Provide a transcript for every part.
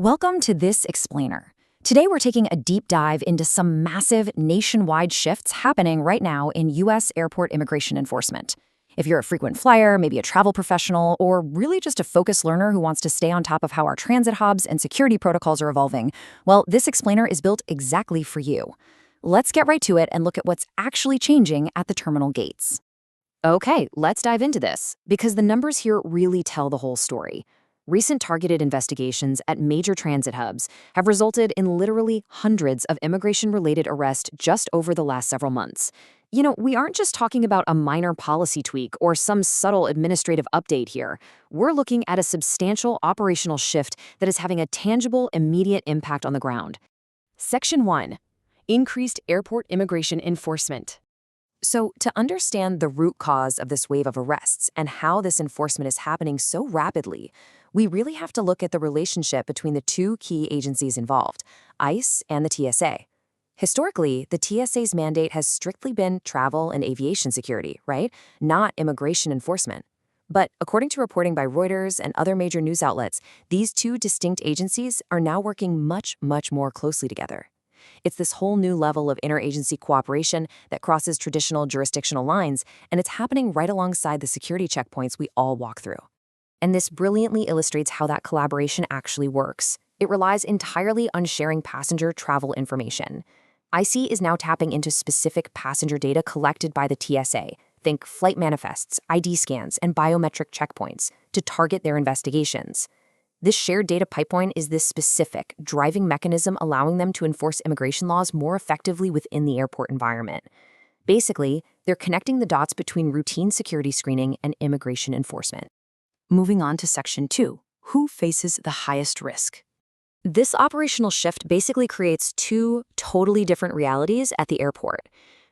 Welcome to This Explainer. Today we're taking a deep dive into some massive nationwide shifts happening right now in U.S. airport immigration enforcement. If you're a frequent flyer, maybe a travel professional, or really just a focused learner who wants to stay on top of how our transit hubs and security protocols are evolving, well, This Explainer is built exactly for you. Let's get right to it and look at what's actually changing at the terminal gates. Okay, let's dive into this, because the numbers here really tell the whole story. Recent targeted investigations at major transit hubs have resulted in literally hundreds of immigration-related arrests just over the last several months. We aren't just talking about a minor policy tweak or some subtle administrative update here. We're looking at a substantial operational shift that is having a tangible, immediate impact on the ground. Section 1. Increased airport immigration enforcement. So, to understand the root cause of this wave of arrests and how this enforcement is happening so rapidly, we really have to look at the relationship between the two key agencies involved, ICE and the TSA. Historically, the TSA's mandate has strictly been travel and aviation security, right? Not immigration enforcement. But according to reporting by Reuters and other major news outlets, these two distinct agencies are now working much more closely together. It's this whole new level of interagency cooperation that crosses traditional jurisdictional lines, and it's happening right alongside the security checkpoints we all walk through. And this brilliantly illustrates how that collaboration actually works. It relies entirely on sharing passenger travel information. ICE is now tapping into specific passenger data collected by the TSA, think flight manifests, ID scans, and biometric checkpoints, to target their investigations. This shared data pipeline is this specific, driving mechanism allowing them to enforce immigration laws more effectively within the airport environment. Basically, they're connecting the dots between routine security screening and immigration enforcement. Moving on to Section 2. Who faces the highest risk? This operational shift basically creates two totally different realities at the airport.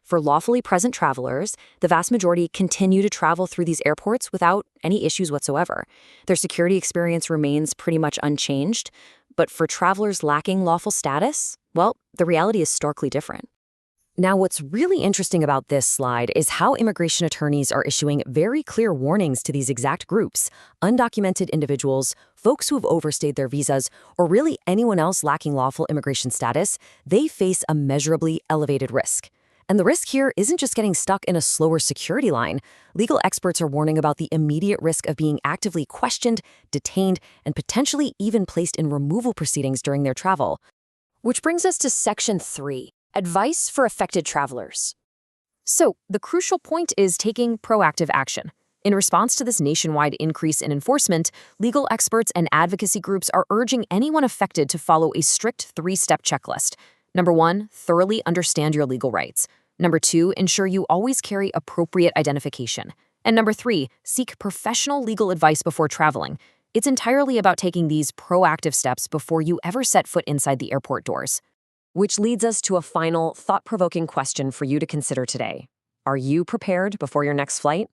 For lawfully present travelers, the vast majority continue to travel through these airports without any issues whatsoever. Their security experience remains pretty much unchanged. But for travelers lacking lawful status, well, the reality is starkly different. Now, what's really interesting about this slide is how immigration attorneys are issuing very clear warnings to these exact groups: undocumented individuals, folks who have overstayed their visas, or really anyone else lacking lawful immigration status. They face a measurably elevated risk. And the risk here isn't just getting stuck in a slower security line. Legal experts are warning about the immediate risk of being actively questioned, detained, and potentially even placed in removal proceedings during their travel. Which brings us to Section 3, Advice for Affected Travelers. So, the crucial point is taking proactive action. In response to this nationwide increase in enforcement, legal experts and advocacy groups are urging anyone affected to follow a strict three-step checklist. Number 1, thoroughly understand your legal rights. Number 2, ensure you always carry appropriate identification. And number 3, seek professional legal advice before traveling. It's entirely about taking these proactive steps before you ever set foot inside the airport doors. Which leads us to a final, thought-provoking question for you to consider today. Are you prepared before your next flight?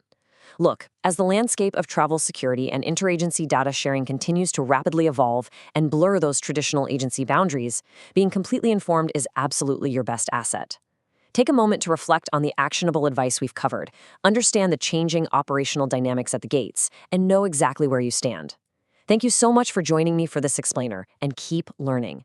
Look, as the landscape of travel security and interagency data sharing continues to rapidly evolve and blur those traditional agency boundaries, being completely informed is absolutely your best asset. Take a moment to reflect on the actionable advice we've covered, understand the changing operational dynamics at the gates, and know exactly where you stand. Thank you so much for joining me for This Explainer, and keep learning.